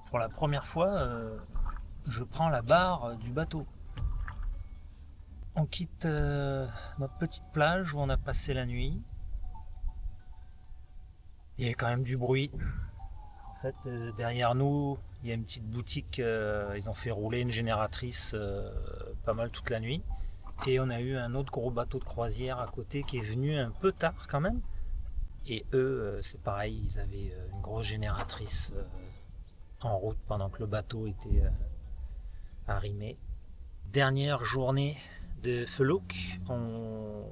Pour la première fois, je prends la barre du bateau. On quitte notre petite plage où on a passé la nuit. Il y avait quand même du bruit. En fait, derrière nous, il y a une petite boutique. Ils ont fait rouler une génératrice pas mal toute la nuit. Et on a eu un autre gros bateau de croisière à côté qui est venu un peu tard quand même. Et eux, c'est pareil, ils avaient une grosse génératrice en route pendant que le bateau était arrimé. Dernière journée de Felouk, on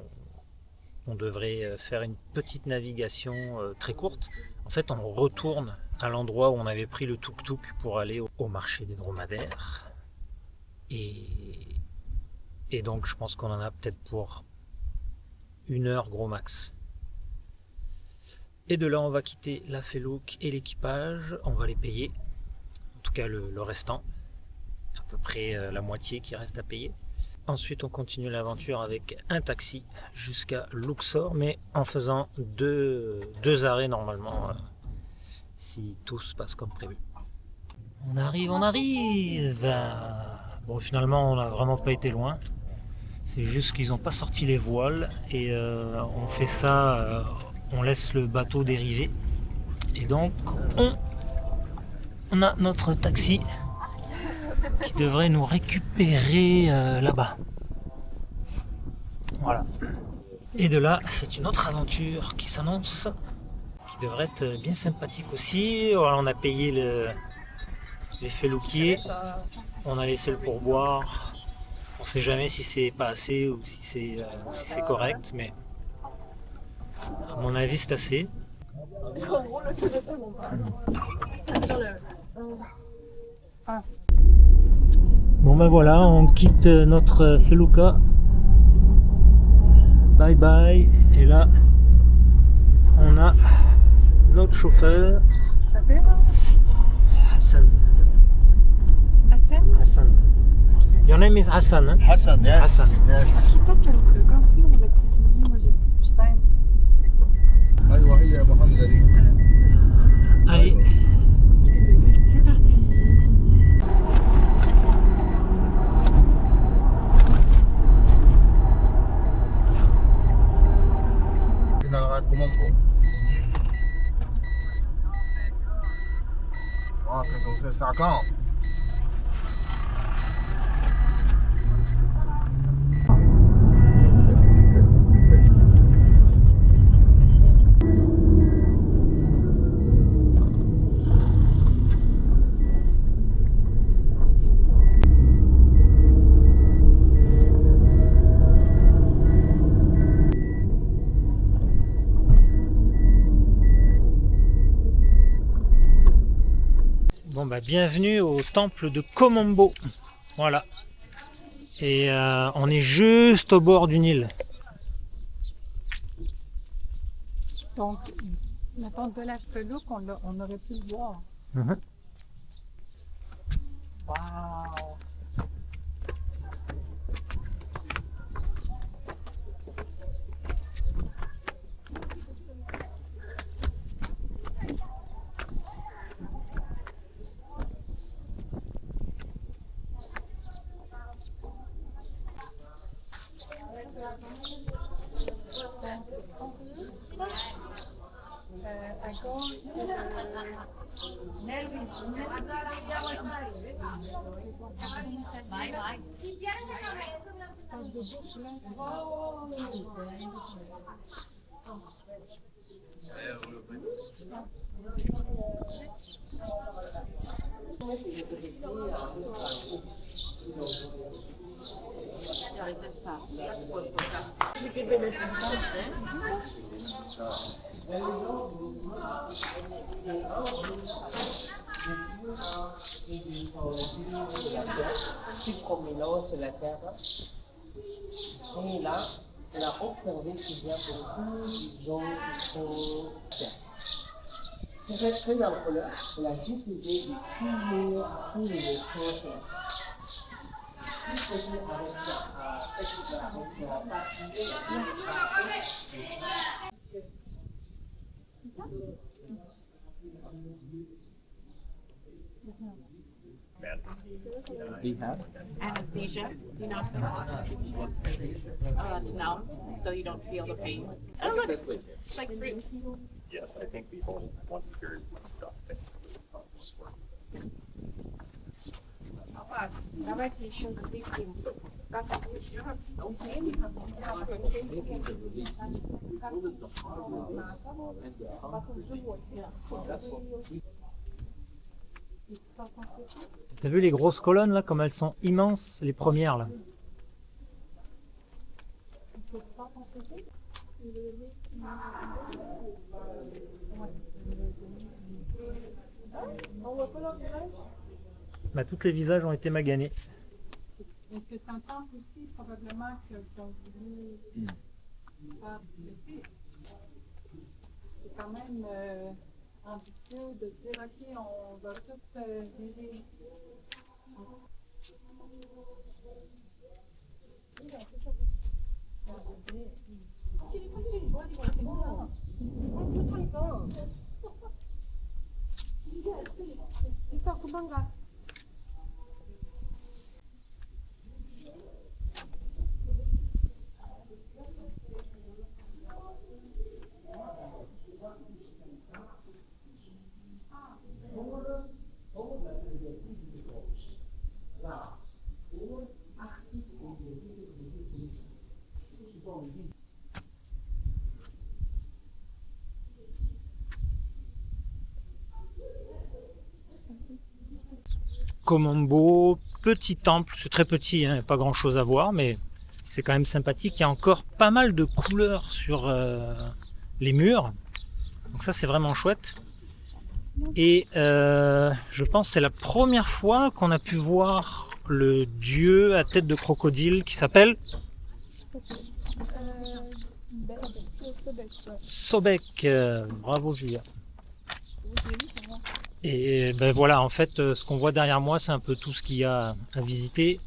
devrait faire une petite navigation très courte. En fait, on retourne à l'endroit où on avait pris le tuk-tuk pour aller au marché des dromadaires. Et, et donc, je pense qu'on en a peut-être pour 1 heure gros max. Et de là, on va quitter la Felouk et l'équipage. On va les payer, en tout cas le restant, à peu près la moitié qui reste à payer. Ensuite, on continue l'aventure avec un taxi jusqu'à Luxor, mais en faisant deux arrêts normalement, si tout se passe comme prévu. On arrive, on arrive. Bon, finalement, on n'a vraiment pas été loin. C'est juste qu'ils n'ont pas sorti les voiles et on fait ça, on laisse le bateau dériver. Et donc, on a notre taxi qui devrait nous récupérer là-bas. Voilà. Et de là, c'est une autre aventure qui s'annonce, qui devrait être bien sympathique aussi. Voilà, on a payé les félouquiers, on a laissé le pourboire. On ne sait jamais si c'est pas assez ou si c'est correct, mais à mon avis, c'est assez. Bon ben voilà, on quitte notre felouka. Bye bye. Et là, on a notre chauffeur. Hassan. Hassan. Your name is Hassan, hein? Hassan, yes. Hassan. Yes. ايوه هي محمد علي. Allez. C'est parti. كنا لغايه كومومبو. كنت في الساعه كام؟ Bon bah bienvenue au temple de Komombo. Voilà. Et on est juste au bord du Nil. Donc, la tente de la Felouk, on aurait pu le voir. Waouh! À gauche, si promenons sur la terre. Et là, on a observé qu'il y a beaucoup de gens qui sont c'est très en couleur. On a décidé de couvrir tous les choses. Avec la partie Rehab? Anesthesia, you know? No, so you don't feel the pain. Oh, look, This way. it's like fruit. Yes, I think the whole one period stuff thing. T'as vu les grosses colonnes là, comme elles sont immenses, les premières là. Bah, tous les visages ont été maganés. Est-ce que c'est un temple aussi, probablement, qu'ils ont voulu faire petit? C'est quand même ambitieux de dire, OK, on va tout virer. Komombo, petit temple, c'est très petit, hein, pas grand chose à voir, mais c'est quand même sympathique. Il y a encore pas mal de couleurs sur les murs, donc ça c'est vraiment chouette. Et je pense que c'est la première fois qu'on a pu voir le dieu à tête de crocodile qui s'appelle Sobek. Bravo Julia. Et ben voilà, en fait, ce qu'on voit derrière moi, c'est un peu tout ce qu'il y a à visiter.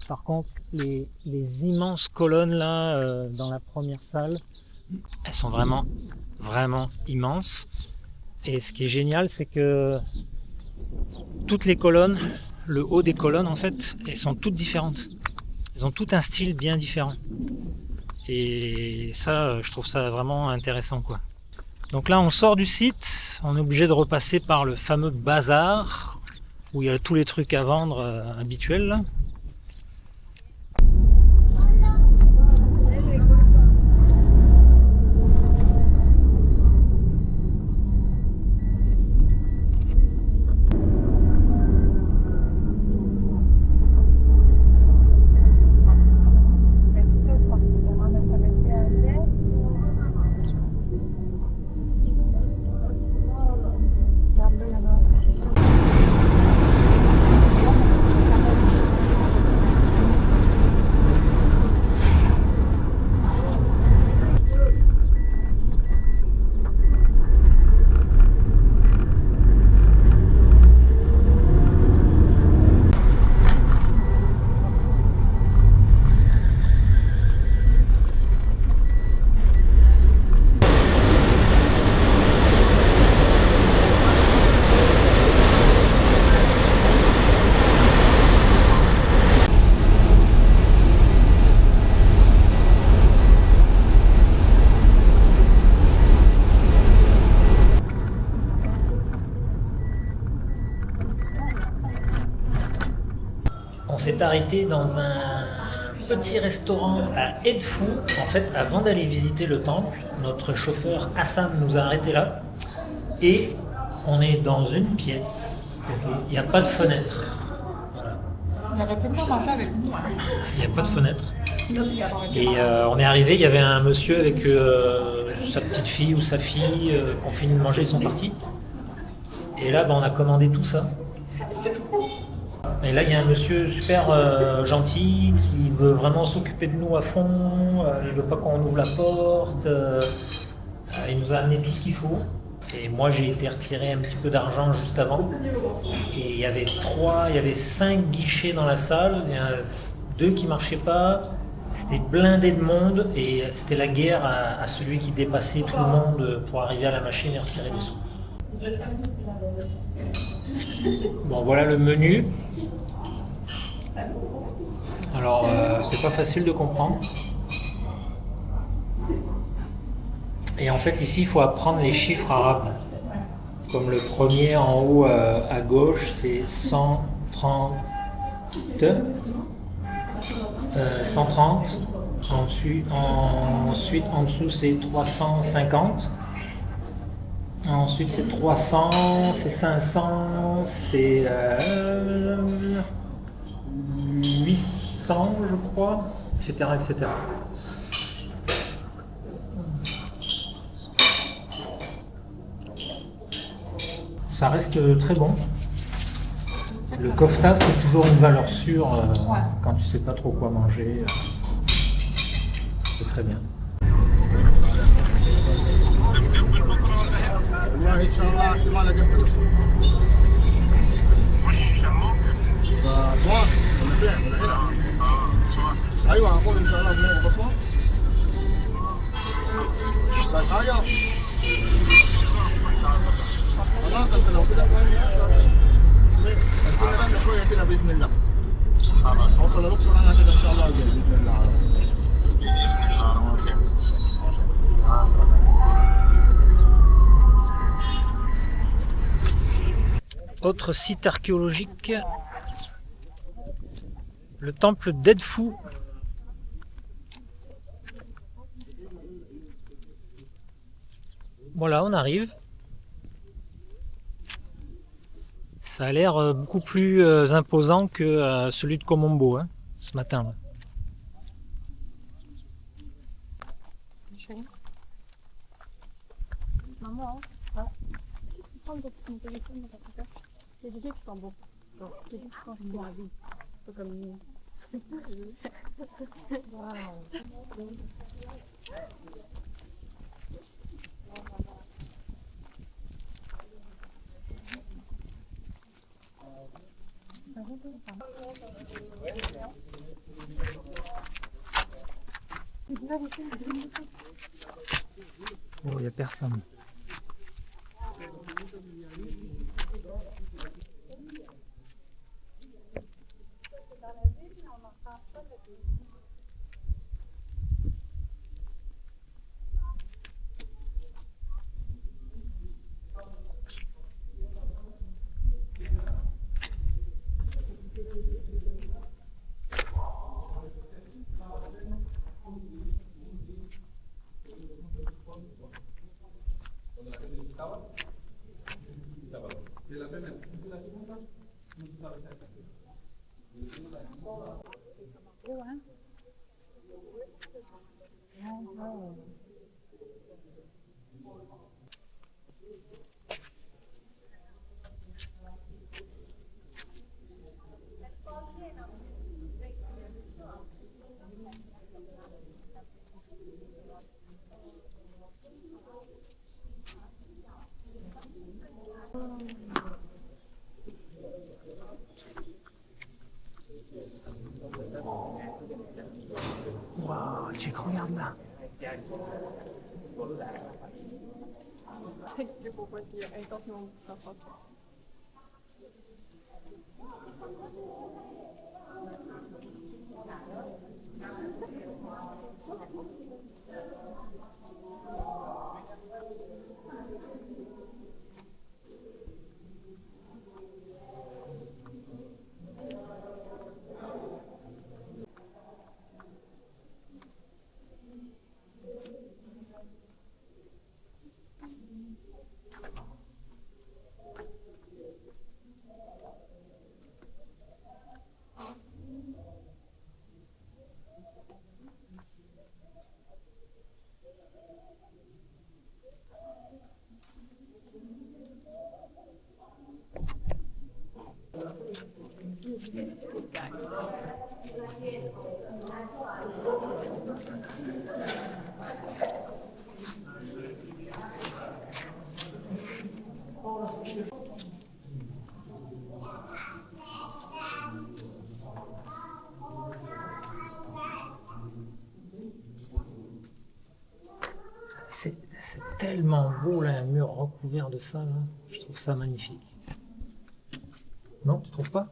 Par contre, les immenses colonnes là, dans la première salle, elles sont vraiment, vraiment immenses. Et ce qui est génial, c'est que toutes les colonnes, le haut des colonnes, en fait, elles sont toutes différentes. Elles ont tout un style bien différent. Et ça, je trouve ça vraiment intéressant, quoi. Donc là, on sort du site, on est obligé de repasser par le fameux bazar, où il y a tous les trucs à vendre habituels, là. On s'est arrêté dans un petit restaurant à Edfu. En fait, avant d'aller visiter le temple, notre chauffeur Hassan nous a arrêtés là. Et on est dans une pièce. Il n'y a pas de fenêtre. Voilà. Il aurait pu venir manger avec nous. Il n'y a pas de fenêtre. Et on est arrivé, il y avait un monsieur avec sa petite fille ou sa fille qui ont fini de manger, ils sont partis. Et là, on a commandé tout ça. Et là, il y a un monsieur super gentil qui veut vraiment s'occuper de nous à fond. Il veut pas qu'on ouvre la porte. Il nous a amené tout ce qu'il faut. Et moi, j'ai été retirer un petit peu d'argent juste avant. Et il y avait 5 guichets dans la salle. Il y en a 2 qui marchaient pas. C'était blindé de monde et c'était la guerre à celui qui dépassait tout le monde pour arriver à la machine et retirer les sous. Bon, voilà le menu. Alors, c'est pas facile de comprendre. Et en fait, ici, il faut apprendre les chiffres arabes. Comme le premier en haut à gauche, c'est 130. 130. Ensuite, en dessous, c'est 350. Ensuite, c'est 300, c'est 500, c'est 800, je crois, etc., etc. Ça reste très bon. Le kofta, c'est toujours une valeur sûre quand tu sais pas trop quoi manger. C'est très bien. والله ان شاء الله احتمال اجهز اسوان ولا فين ولا هنا؟ ايوه اقول ان شاء الله بنروح باسوان. طيب حاجه خلاص انت لو كده خلينا شويه كده باذن الله. خلاص اوصل الاقصر انا كده ان شاء الله باذن الله. باذن الله. Autre site archéologique, le temple d'Edfu. Voilà, on arrive. Ça a l'air beaucoup plus imposant que celui de Komombo ce matin. Maman, prendre ton téléphone dans ta super. Il y a des lieux qui sont beaux. Il y a des lieux qui sont dans la vie. Un peu comme nous. Waouh. Oh, il n'y a personne. Waouh, Jack, regarde là. Je pourquoi tu as intensément ça passe pas. C'est tellement beau là, un mur recouvert de ça là. Je trouve ça magnifique. Non, tu trouves pas?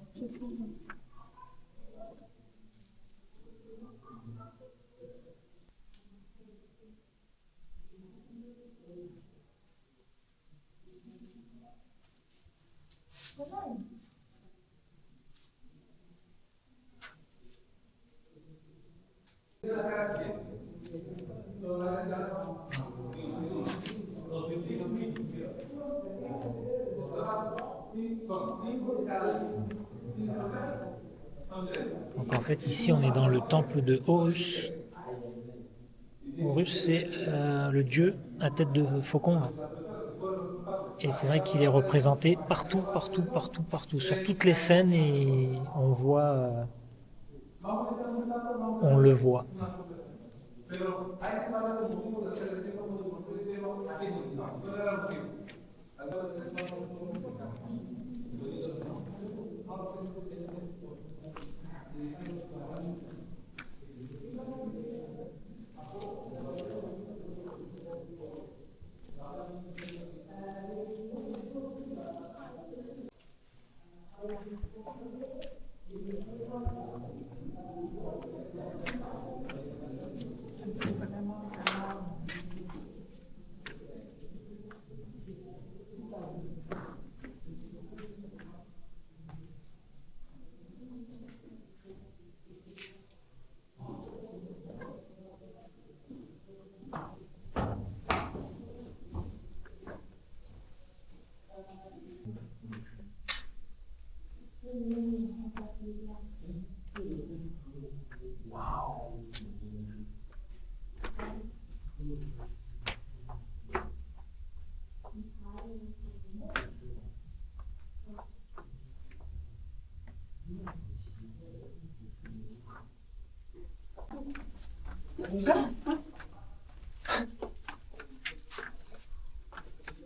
Donc en fait ici on est dans le temple de Horus. Horus c'est le dieu à tête de faucon. Là. Et c'est vrai qu'il est représenté partout, partout, partout, partout, sur toutes les scènes et on voit, on le voit.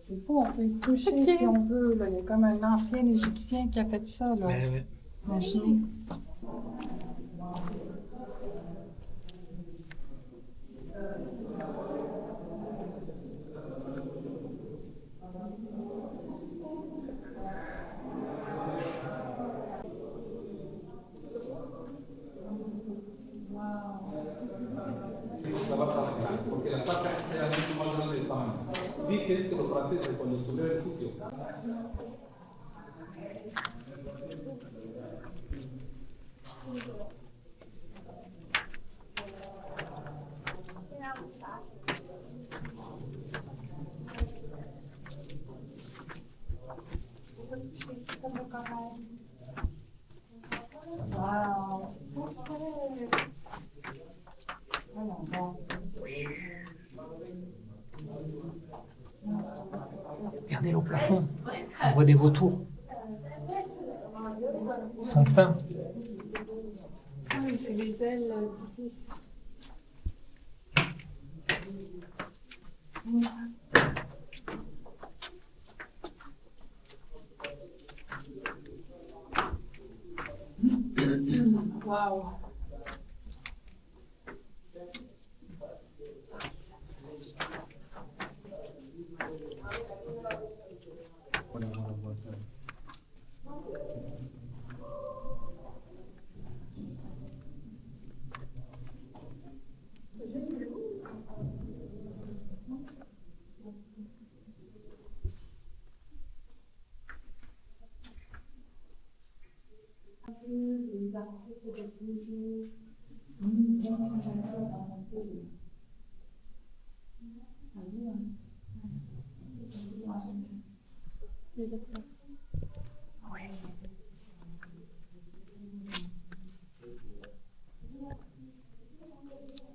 C'est fou, on peut y toucher si on veut. Là. Il y a comme un ancien Égyptien qui a fait ça. Là. Ouais. Imaginez. Porque la placa era mucho más grande de tamaño. Vi que los franceses cuando descubrieron el sitio. Wow. Regardez au plafond, on voit des vautours. Ils sont peints. Ah oui, c'est les ailes d'Isis. Wow.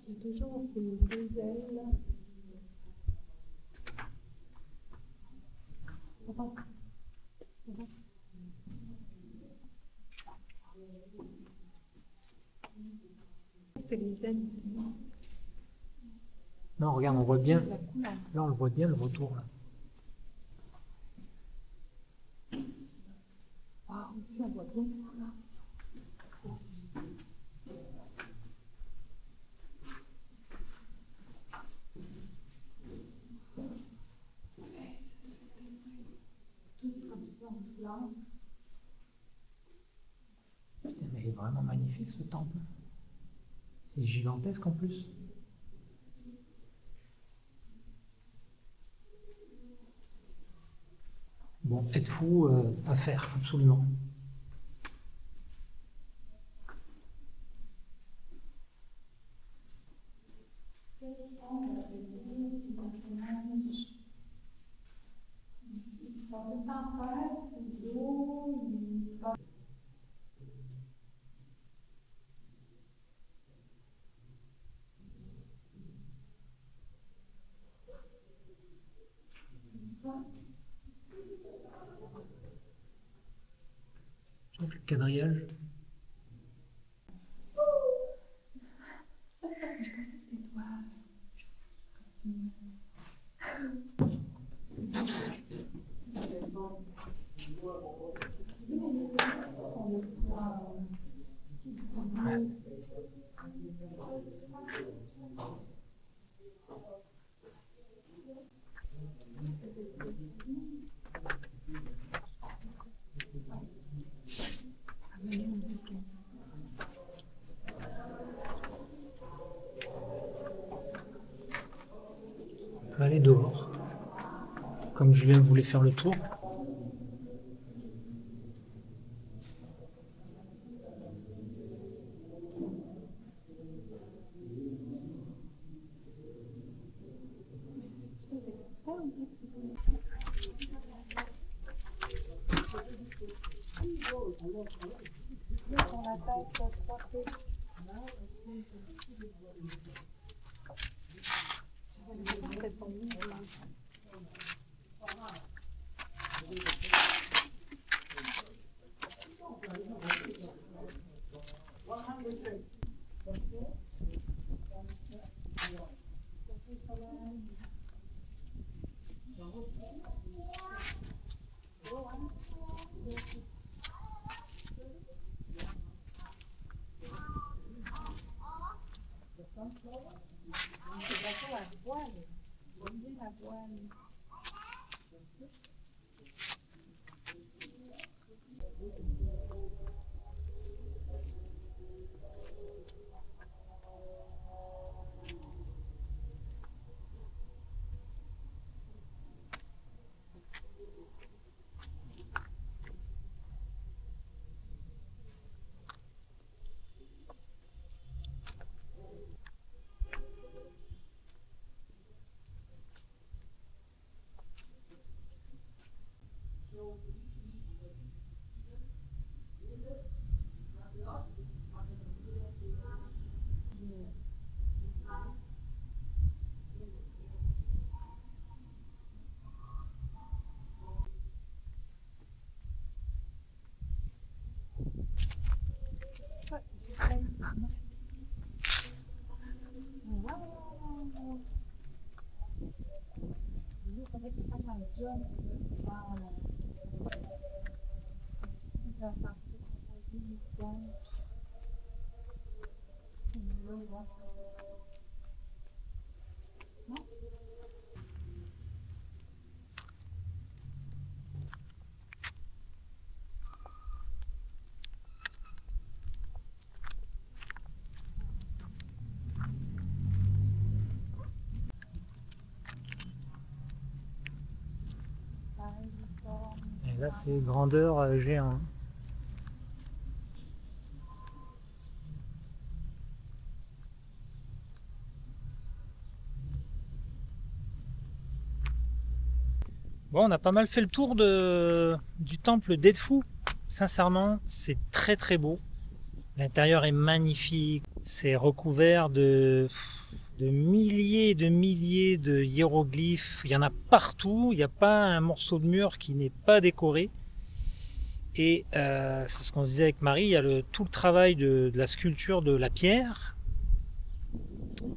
J'ai toujours ces ailes là. C'est les ailes d'Isis. Non, regarde, on voit bien. La couleur. Là, on le voit bien, le vautour. Là. Wow, ici on voit bien. Putain, mais il est vraiment magnifique ce temple. C'est gigantesque en plus. bon, être fou à faire, absolument. Donc, le quadrillage. Ouais. On peut aller dehors. Comme Julien voulait faire le tour. Et là, c'est grandeur géant. Bon, on a pas mal fait le tour du temple d'Edfu. Sincèrement, c'est très très beau. L'intérieur est magnifique. C'est recouvert de milliers et de milliers de hiéroglyphes. Il y en a partout. Il n'y a pas un morceau de mur qui n'est pas décoré. Et c'est ce qu'on disait avec Marie, il y a tout le travail de la sculpture de la pierre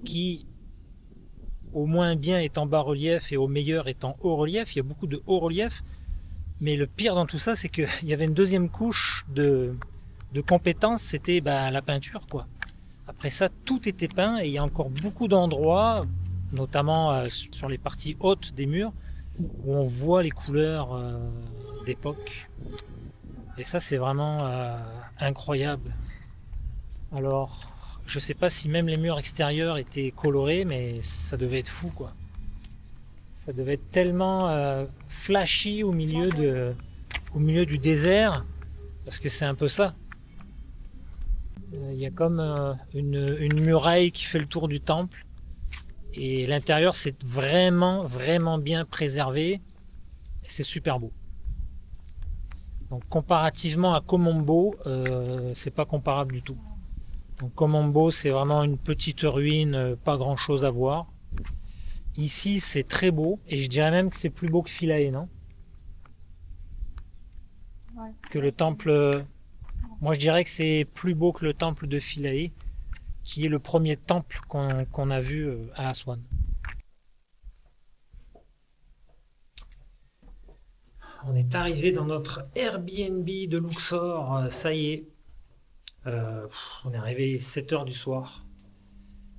qui, au moins bien, est en bas-relief et au meilleur est en haut-relief. Il y a beaucoup de haut-relief. Mais le pire dans tout ça, c'est qu'il y avait une deuxième couche de compétences, c'était la peinture, quoi. Après ça, tout était peint et il y a encore beaucoup d'endroits, notamment sur les parties hautes des murs, où on voit les couleurs d'époque. Et ça, c'est vraiment incroyable. Alors, je sais pas si même les murs extérieurs étaient colorés, mais ça devait être fou, quoi. Ça devait être tellement flashy au milieu du désert, parce que c'est un peu ça. Il y a comme une muraille qui fait le tour du temple. Et l'intérieur, c'est vraiment, vraiment bien préservé. Et c'est super beau. Donc, comparativement à Komombo, c'est pas comparable du tout. Donc, Komombo, c'est vraiment une petite ruine, pas grand chose à voir. Ici, c'est très beau. Et je dirais même que c'est plus beau que Philae, non? Ouais. Que le temple. Moi, je dirais que c'est plus beau que le temple de Philae, qui est le premier temple qu'on a vu à Aswan. On est arrivé dans notre Airbnb de Luxor, ça y est. On est arrivé 7h du soir.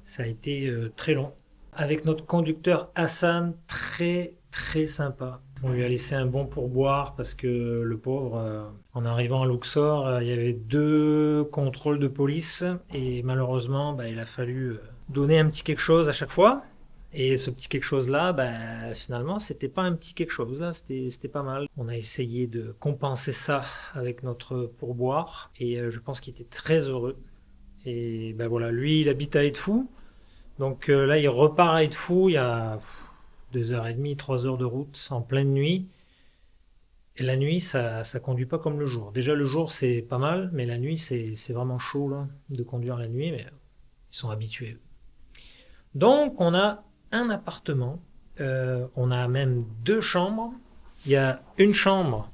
Ça a été très long. Avec notre conducteur Hassan, très très sympa. On lui a laissé un bon pourboire parce que le pauvre, en arrivant à Luxor, il y avait 2 contrôles de police et malheureusement, il a fallu donner un petit quelque chose à chaque fois. Et ce petit quelque chose-là, finalement, c'était pas un petit quelque chose, là, c'était pas mal. On a essayé de compenser ça avec notre pourboire et je pense qu'il était très heureux. Et voilà, lui, il habite à Edfou. Donc là, il repart à Edfou, il y a 2h30, 3h de route en pleine nuit. Et la nuit, ça conduit pas comme le jour. Déjà, le jour, c'est pas mal, mais la nuit, c'est vraiment chaud là, de conduire la nuit, mais ils sont habitués. Donc, on a un appartement, on a même 2 chambres. Il y a une chambre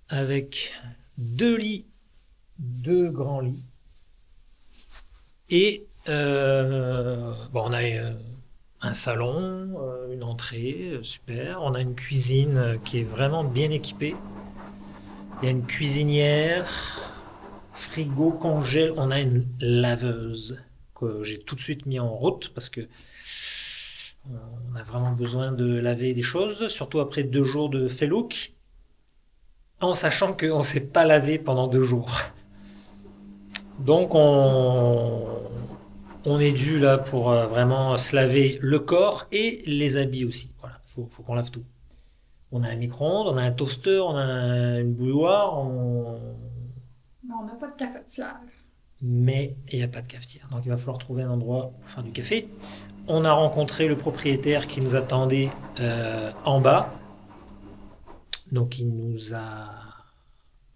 avec 2 lits, 2 grands lits. Et on a un salon, une entrée, super. On a une cuisine qui est vraiment bien équipée. Il y a une cuisinière, frigo, congèle. On a une laveuse que j'ai tout de suite mis en route parce que on a vraiment besoin de laver des choses, surtout après 2 jours de felouk, en sachant qu'on ne s'est pas lavé pendant 2 jours. Donc on est dû là pour vraiment se laver le corps et les habits aussi. Voilà, faut qu'on lave tout. On a un micro-ondes, on a un toaster, on a une bouilloire, Non, on n'a pas de cafetière. mais il n'y a pas de cafetière. Donc il va falloir trouver un endroit pour faire du café. On a rencontré le propriétaire qui nous attendait en bas. Donc il nous a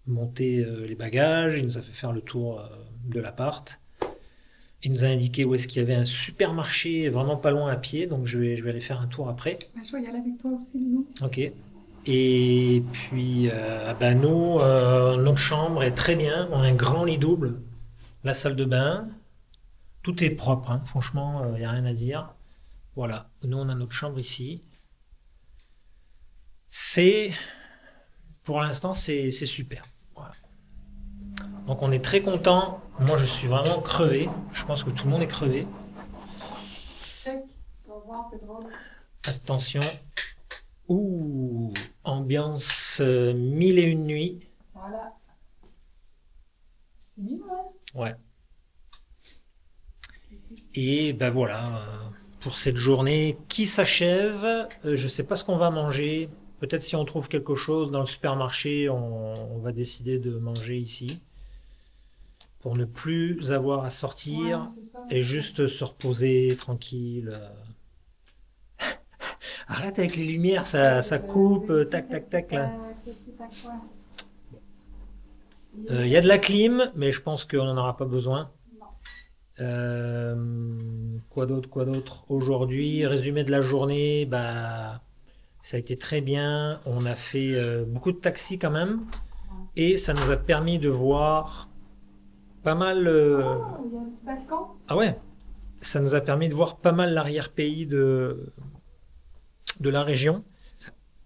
monté les bagages, il nous a fait faire le tour de l'appart. Il nous a indiqué où est-ce qu'il y avait un supermarché vraiment pas loin à pied, donc je vais aller faire un tour après. Je vais y aller avec toi aussi, Lino. Ok. Et puis, nous, notre chambre est très bien. On a un grand lit double, la salle de bain. Tout est propre, hein. Franchement, il n'y a rien à dire. Voilà, nous on a notre chambre ici. Pour l'instant, c'est super. Voilà. Donc on est très content. Moi, je suis vraiment crevé. Je pense que tout le monde est crevé. Check, tu vas voir, c'est drôle. Attention. Ouh, ambiance 1001 nuits. Voilà. C'est mignon, hein? Ouais. Et voilà, pour cette journée qui s'achève. Je ne sais pas ce qu'on va manger. Peut-être si on trouve quelque chose dans le supermarché, on va décider de manger ici. Pour ne plus avoir à sortir Ouais, c'est ça. et juste se reposer tranquille. Arrête avec les lumières, ça coupe, tac, tac, tac là. Il y a de la clim, mais je pense qu'on n'en aura pas besoin. Quoi d'autre aujourd'hui, résumé de la journée, ça a été très bien. On a fait beaucoup de taxis quand même. Et ça nous a permis de voir pas mal... Il y a un petit balcon. Ah ouais, ça nous a permis de voir pas mal l'arrière-pays de la région.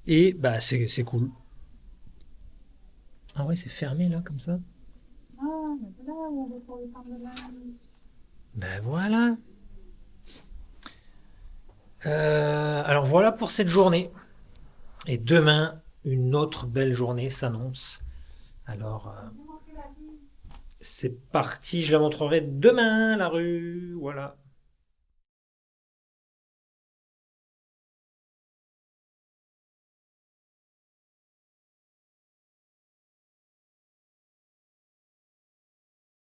Et c'est cool. Ah ouais, c'est fermé là, comme ça. Ah, mais voilà, on va pour les femmes de l'air. Voilà. Alors voilà pour cette journée. Et demain, une autre belle journée s'annonce. Alors, c'est parti, je la montrerai demain, la rue. Voilà.